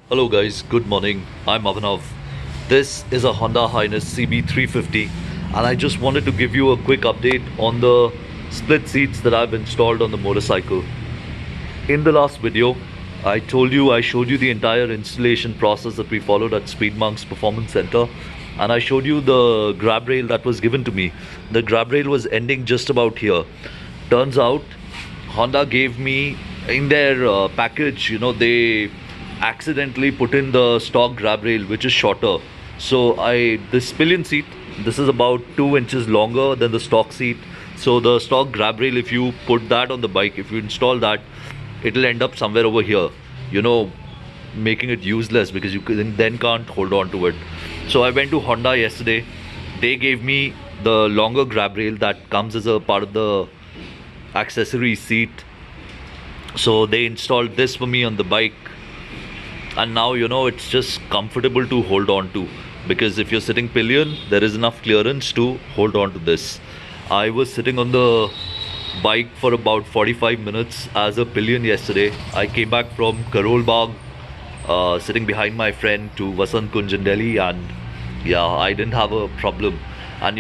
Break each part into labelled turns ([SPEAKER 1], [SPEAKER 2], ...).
[SPEAKER 1] Hello guys, good morning. I'm Avanav. This is a Honda Highness CB350 and I just wanted to give you a quick update on the split seats that I've installed on the motorcycle. In the last video, I showed you the entire installation process that we followed at Speedmonks Performance Center, and I showed you the grab rail that was given to me. The grab rail was ending just about here. Turns out Honda gave me in their package, they accidentally put in the stock grab rail which is shorter. So this pillion seat, this is about 2 inches longer than the stock seat. So the stock grab rail, if you put that on the bike, if you install that, it'll end up somewhere over here, you know making it useless because then can't hold on to it. So I went to Honda yesterday. They gave me the longer grab rail that comes as a part of the accessory seat. So they installed this for me on the bike, and now it's just comfortable to hold on to, because if you're sitting pillion, there is enough clearance to hold on to this. I was sitting on the bike for about 45 minutes as a pillion yesterday. I came back from Karol Bagh, sitting behind my friend to Vasant Kunj in Delhi, and yeah, I didn't have a problem. And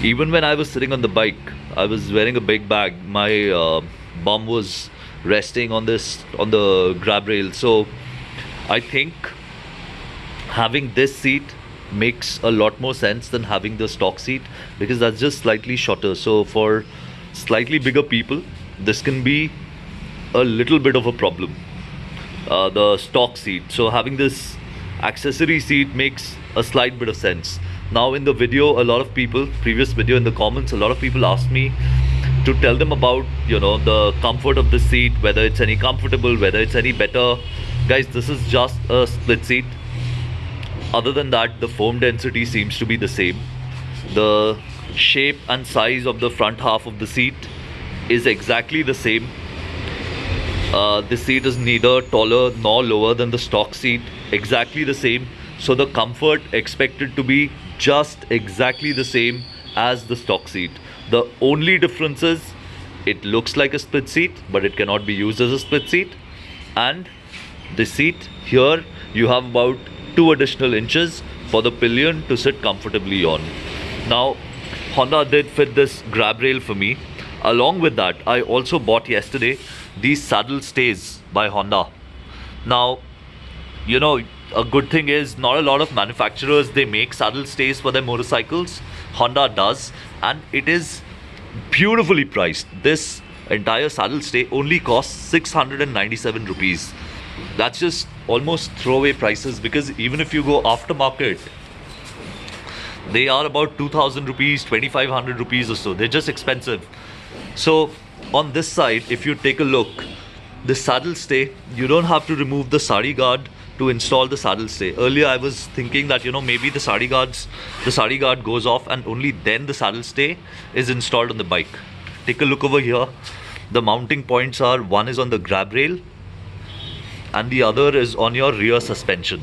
[SPEAKER 1] even when I was sitting on the bike, I was wearing a big bag. My bum was resting on the grab rail. So I think having this seat makes a lot more sense than having the stock seat, because that's just slightly shorter. So for slightly bigger people, this can be a little bit of a problem, the stock seat. So having this accessory seat makes a slight bit of sense. Now in the video, a lot of people, previous video, in the comments, a lot of people asked me to tell them about the comfort of the seat, whether it's any comfortable, whether it's any better. Guys, this is just a split seat. Other than that, the foam density seems to be the same. The shape and size of the front half of the seat is exactly the same. The seat is neither taller nor lower than the stock seat, exactly the same. So the comfort expected to be just exactly the same as the stock seat. The only difference is it looks like a split seat, but it cannot be used as a split seat. And the seat here, you have about 2 additional inches for the pillion to sit comfortably on. Now, Honda did fit this grab rail for me. Along with that, I also bought yesterday these saddle stays by Honda. Now, a good thing is not a lot of manufacturers, they make saddle stays for their motorcycles. Honda does, and it is beautifully priced. This entire saddle stay only costs 697 rupees. That's just almost throwaway prices, because even if you go aftermarket, they are about 2000 rupees, 2500 rupees or so. They're just expensive. So on this side, if you take a look, the saddle stay, you don't have to remove the sari guard to install the saddle stay. Earlier I was thinking that maybe the sari guard goes off and only then the saddle stay is installed on the bike. Take a look over here. The mounting points are, one is on the grab rail and the other is on your rear suspension,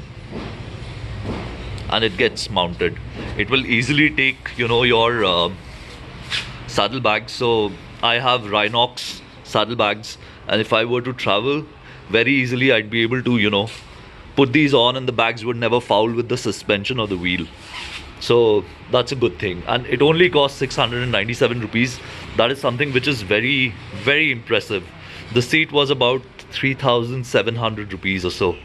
[SPEAKER 1] and it gets mounted. It will easily take your saddlebags. So I have Rhinox saddlebags, and if I were to travel, very easily I'd be able to put these on, and the bags would never foul with the suspension or the wheel. So that's a good thing, and it only costs 697 rupees. That is something which is very, very impressive. The seat was about 3700 rupees or so.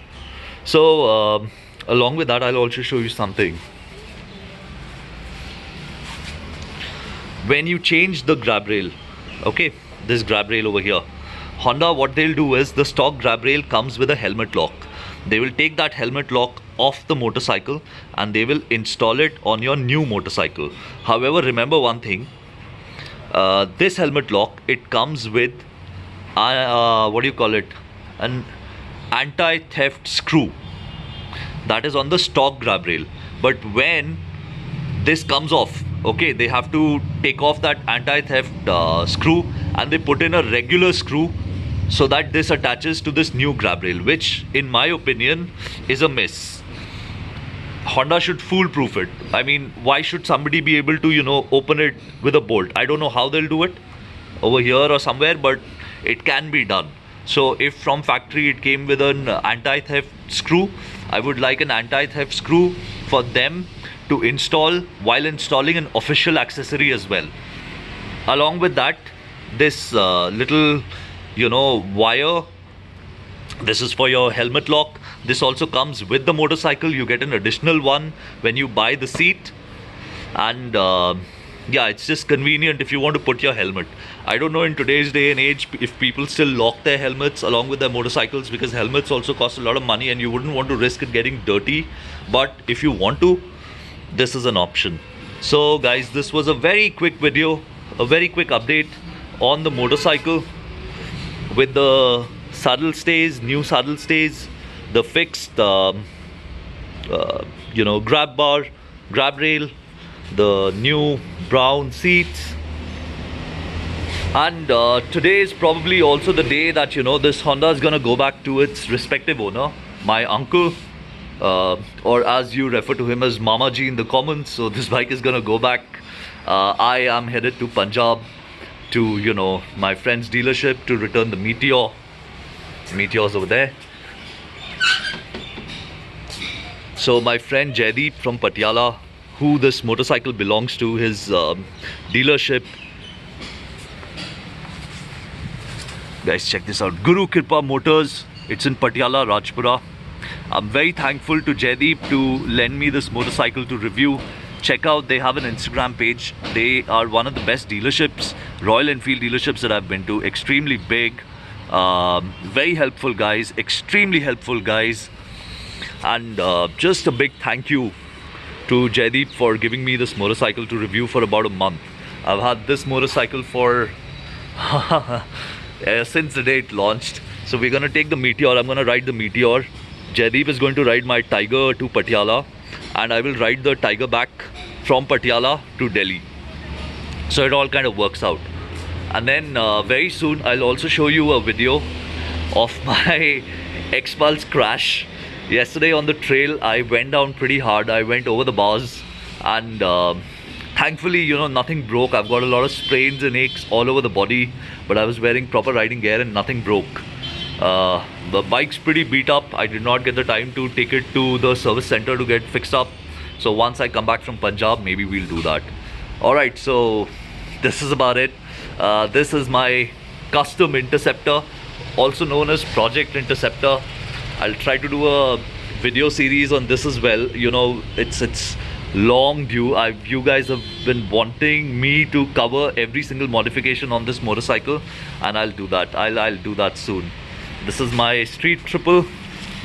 [SPEAKER 1] So along with that, I'll also show you something. When you change the grab rail, okay, this grab rail over here, Honda, what they'll do is, the stock grab rail comes with a helmet lock. They will take that helmet lock off the motorcycle and they will install it on your new motorcycle. However, remember one thing, this helmet lock, it comes with an anti-theft screw that is on the stock grab rail. But when this comes off, okay, they have to take off that anti-theft screw, and they put in a regular screw so that this attaches to this new grab rail, which in my opinion is a miss. Honda should foolproof it. I mean, why should somebody be able to open it with a bolt? I don't know how they'll do it, over here or somewhere, but it can be done. So if from factory it came with an anti-theft screw, I would like an anti-theft screw for them to install while installing an official accessory as well. Along with that, this little, wire, this is for your helmet lock. This also comes with the motorcycle. You get an additional one when you buy the seat. And yeah, it's just convenient if you want to put your helmet. I don't know in today's day and age if people still lock their helmets along with their motorcycles, because helmets also cost a lot of money and you wouldn't want to risk it getting dirty. But if you want to, this is an option. So guys, this was a very quick video, a very quick update on the motorcycle with the saddle stays, new saddle stays, the fixed grab bar, grab rail, the new brown seats. And today is probably also the day that this Honda is gonna go back to its respective owner, my uncle, or as you refer to him as Mama Ji in the comments. So this bike is gonna go back. I am headed to Punjab to my friend's dealership to return the Meteor. Meteor's over there. So my friend Jaideep from Patiala, who this motorcycle belongs to, his dealership. Guys, check this out. Guru Kripa Motors. It's in Patiala, Rajpura. I'm very thankful to Jaideep to lend me this motorcycle to review. Check out, they have an Instagram page. They are one of the best dealerships, Royal Enfield dealerships that I've been to. Extremely big, very helpful guys, extremely helpful guys. And just a big thank you to Jaideep for giving me this motorcycle to review for about a month. I've had this motorcycle for since the day it launched. So we're gonna take the Meteor. I'm gonna ride the Meteor. Jaideep is going to ride my Tiger to Patiala, and I will ride the Tiger back from Patiala to Delhi. So it all kind of works out. And then very soon I'll also show you a video of my X-Pulse crash. Yesterday on the trail I went down pretty hard. I went over the bars, and thankfully nothing broke. I've got a lot of sprains and aches all over the body, but I was wearing proper riding gear and nothing broke. The bike's pretty beat up. I did not get the time to take it to the service center to get fixed up. So once I come back from Punjab, maybe we'll do that. Alright, so this is about it. This is my custom Interceptor, also known as Project Interceptor. I'll try to do a video series on this as well. It's long due. You guys have been wanting me to cover every single modification on this motorcycle, and I'll do that. I'll do that soon. This is my street triple.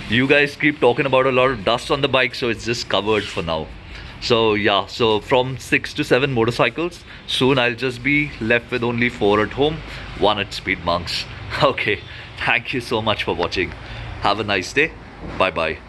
[SPEAKER 1] You guys keep talking about a lot of dust on the bike, so it's just covered for now. So yeah, so from 6 to 7 motorcycles, soon I'll just be left with only 4 at home, 1 at Speed Monks. Okay, thank you so much for watching. Have a nice day. Bye bye.